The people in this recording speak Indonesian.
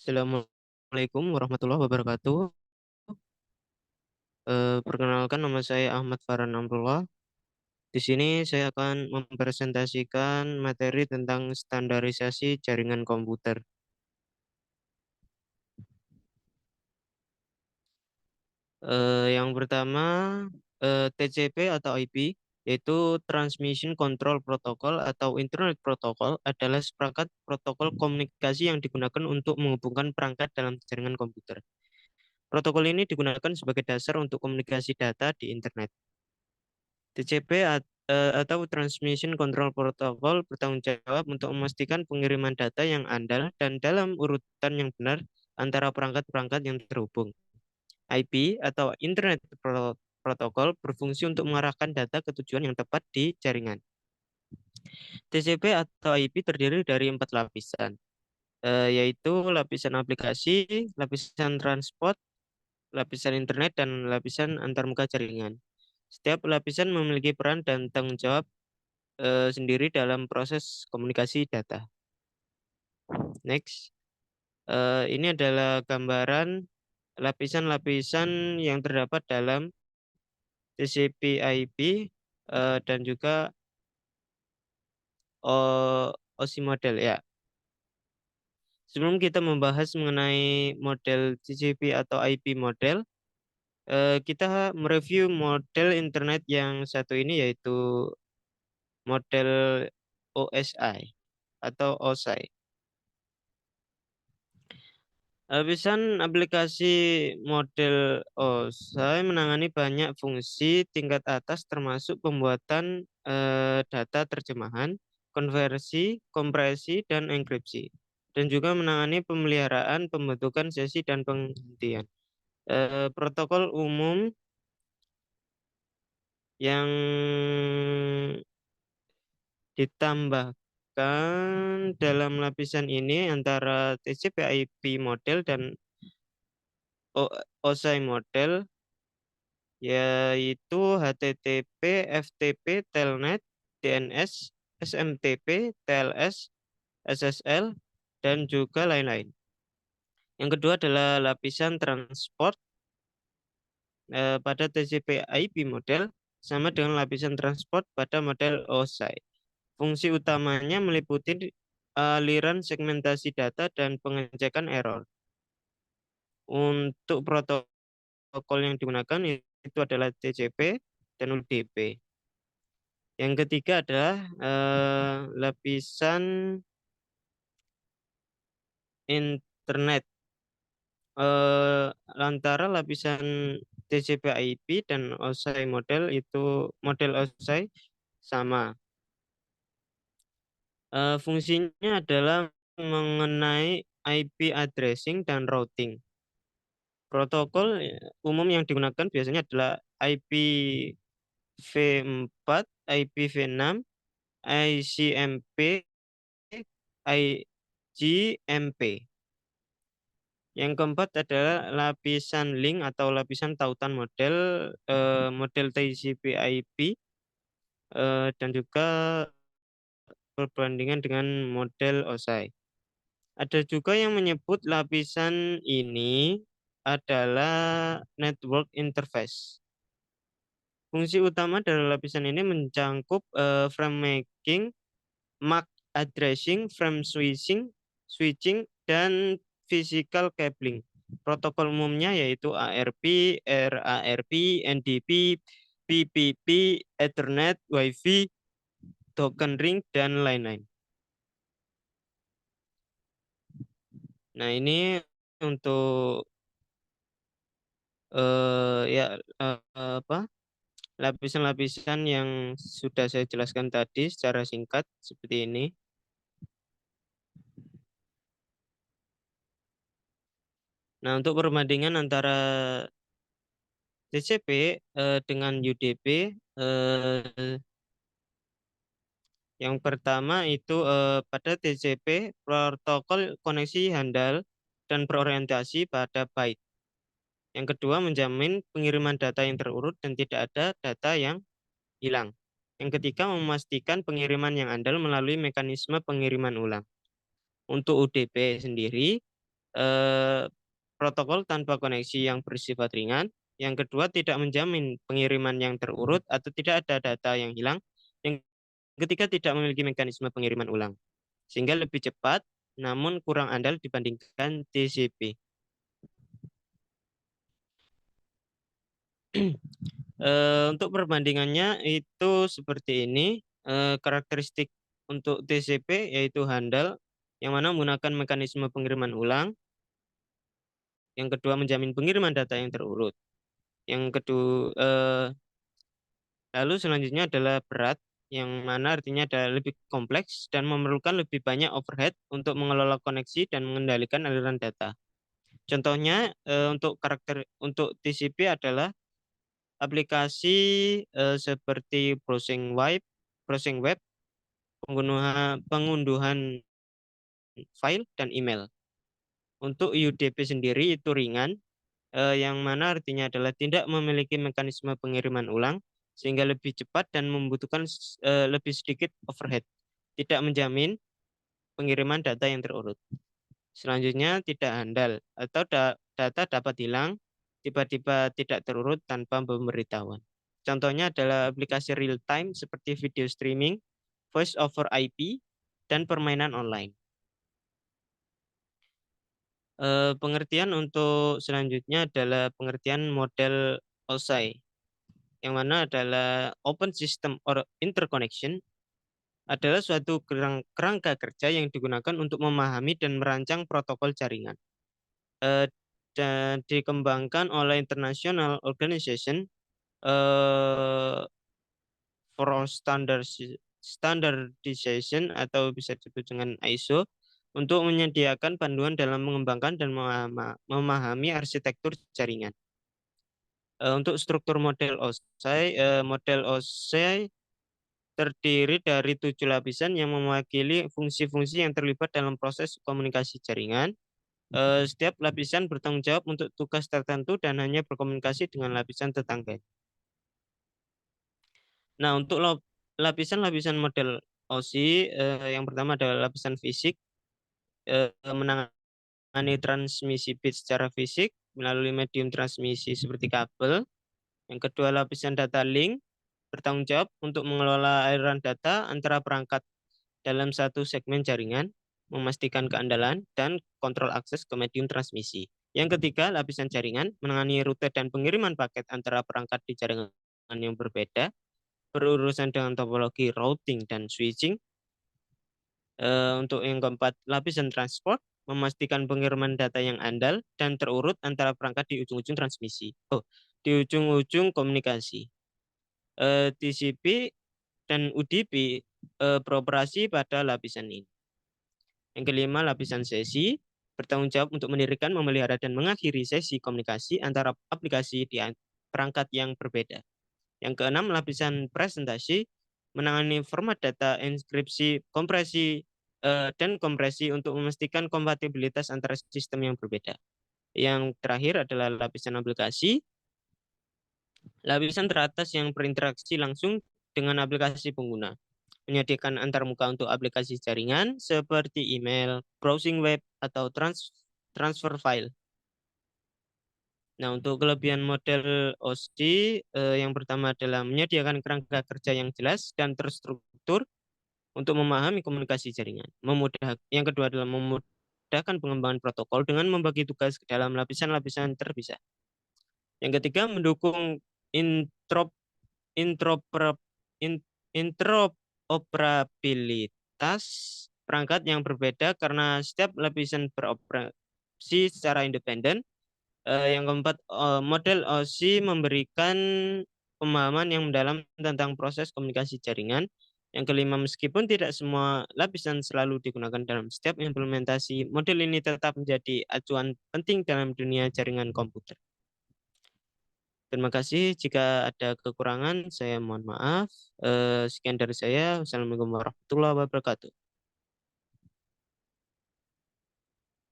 Assalamualaikum warahmatullahi wabarakatuh. Perkenalkan nama saya Ahmad Farhan Amrullah. Di sini saya akan mempresentasikan materi tentang standarisasi jaringan komputer. Yang pertama, TCP atau IP, yaitu Transmission Control Protocol atau Internet Protocol adalah seperangkat protokol komunikasi yang digunakan untuk menghubungkan perangkat dalam jaringan komputer. Protokol ini digunakan sebagai dasar untuk komunikasi data di internet. atau Transmission Control Protocol bertanggung jawab untuk memastikan pengiriman data yang andal dan dalam urutan yang benar antara perangkat-perangkat yang terhubung. IP atau Internet Protocol berfungsi untuk mengarahkan data ke tujuan yang tepat di jaringan. TCP atau IP terdiri dari 4 lapisan, yaitu lapisan aplikasi, lapisan transport, lapisan internet, dan lapisan antarmuka jaringan. Setiap lapisan memiliki peran dan tanggung jawab sendiri dalam proses komunikasi data. Next, ini adalah gambaran lapisan-lapisan yang terdapat dalam TCP/IP dan juga OSI model ya. Sebelum kita membahas mengenai model TCP atau IP model, kita mereview model internet yang satu ini, yaitu model OSI atau OSI. Lapisan aplikasi model OSI menangani banyak fungsi tingkat atas termasuk pembuatan data terjemahan, konversi, kompresi, dan enkripsi. Dan juga menangani pemeliharaan, pembentukan sesi, dan penghentian. Protokol umum yang ditambahkan dalam lapisan ini antara TCP/IP model dan OSI model, yaitu HTTP, FTP, Telnet, DNS, SMTP, TLS, SSL, dan juga lain-lain. Yang kedua adalah lapisan transport pada TCP/IP model sama dengan lapisan transport pada model OSI. Fungsi utamanya meliputi aliran segmentasi data dan pengecekan error. Untuk protokol yang digunakan itu adalah TCP dan UDP. Yang ketiga adalah lapisan internet. Antara lapisan TCP/IP dan OSI model itu model OSI sama. Fungsinya adalah mengenai IP addressing dan routing. Protokol umum yang digunakan biasanya adalah IPv4, IPv6, ICMP, IGMP. Yang keempat adalah lapisan link atau lapisan tautan model model TCP/IP dan juga perbandingan dengan model OSI. Ada juga yang menyebut lapisan ini adalah network interface. Fungsi utama dari lapisan ini mencangkup frame making, MAC addressing, frame switching, dan physical cabling. Protokol umumnya yaitu ARP, RARP, NDP, PPP, Ethernet, Wi-Fi, token ring, dan lain-lain. Nah, ini untuk lapisan-lapisan yang sudah saya jelaskan tadi secara singkat seperti ini. Nah, untuk perbandingan antara TCP dengan UDP, yang pertama itu pada TCP protokol koneksi handal dan berorientasi pada byte. Yang kedua menjamin pengiriman data yang terurut dan tidak ada data yang hilang. Yang ketiga memastikan pengiriman yang andal melalui mekanisme pengiriman ulang. Untuk UDP sendiri, protokol tanpa koneksi yang bersifat ringan. Yang kedua, tidak menjamin pengiriman yang terurut atau tidak ada data yang hilang. Yang ketiga, tidak memiliki mekanisme pengiriman ulang, sehingga lebih cepat namun kurang andal dibandingkan TCP. Untuk perbandingannya itu seperti ini. Karakteristik untuk TCP yaitu handal, yang mana menggunakan mekanisme pengiriman ulang. Yang kedua, menjamin pengiriman data yang terurut. Yang kedua, lalu selanjutnya adalah berat, yang mana artinya adalah lebih kompleks dan memerlukan lebih banyak overhead untuk mengelola koneksi dan mengendalikan aliran data. Contohnya untuk TCP adalah aplikasi seperti browsing web, pengunduhan file dan email. Untuk UDP sendiri itu ringan, yang mana artinya adalah tidak memiliki mekanisme pengiriman ulang, sehingga lebih cepat dan membutuhkan lebih sedikit overhead. Tidak menjamin pengiriman data yang terurut. Selanjutnya, tidak handal atau data dapat hilang tiba-tiba tidak terurut tanpa pemberitahuan. Contohnya adalah aplikasi real time seperti video streaming, voice over IP, dan permainan online. Pengertian untuk selanjutnya adalah pengertian model OSI, yang mana adalah Open System or Interconnection adalah suatu kerangka kerja yang digunakan untuk memahami dan merancang protokol jaringan. Dan dikembangkan oleh International Organization for Standardization atau bisa disebut dengan ISO, untuk menyediakan panduan dalam mengembangkan dan memahami arsitektur jaringan. Untuk struktur model OSI terdiri dari 7 lapisan yang mewakili fungsi-fungsi yang terlibat dalam proses komunikasi jaringan. Setiap lapisan bertanggung jawab untuk tugas tertentu dan hanya berkomunikasi dengan lapisan tetangga. Nah, untuk lapisan-lapisan model OSI, yang pertama adalah lapisan fisik, menangani transmisi bit secara fisik melalui medium transmisi seperti kabel. Yang kedua, lapisan data link bertanggung jawab untuk mengelola aliran data antara perangkat dalam satu segmen jaringan, memastikan keandalan dan kontrol akses ke medium transmisi. Yang ketiga, lapisan jaringan menangani rute dan pengiriman paket antara perangkat di jaringan yang berbeda, berurusan dengan topologi routing dan switching. Untuk yang keempat, lapisan transport memastikan pengiriman data yang andal dan terurut antara perangkat di ujung-ujung transmisi. Di ujung-ujung komunikasi. TCP dan UDP beroperasi pada lapisan ini. Yang kelima, lapisan sesi bertanggung jawab untuk mendirikan, memelihara, dan mengakhiri sesi komunikasi antara aplikasi di perangkat yang berbeda. Yang keenam, lapisan presentasi menangani format data, inskripsi, kompresi, dan kompresi untuk memastikan kompatibilitas antara sistem yang berbeda. Yang terakhir adalah lapisan aplikasi, lapisan teratas yang berinteraksi langsung dengan aplikasi pengguna, menyediakan antarmuka untuk aplikasi jaringan seperti email, browsing web, atau transfer file. Nah, untuk kelebihan model OSI, yang pertama adalah menyediakan kerangka kerja yang jelas dan terstruktur untuk memahami komunikasi jaringan. Yang kedua adalah memudahkan pengembangan protokol dengan membagi tugas ke dalam lapisan-lapisan terpisah. Yang ketiga, mendukung interoperabilitas perangkat yang berbeda karena setiap lapisan beroperasi secara independen. Yang keempat, model OSI memberikan pemahaman yang mendalam tentang proses komunikasi jaringan. Yang kelima, meskipun tidak semua lapisan selalu digunakan dalam setiap implementasi, model ini tetap menjadi acuan penting dalam dunia jaringan komputer. Terima kasih. Jika ada kekurangan, saya mohon maaf. Sekian dari saya. Wassalamualaikum warahmatullahi wabarakatuh.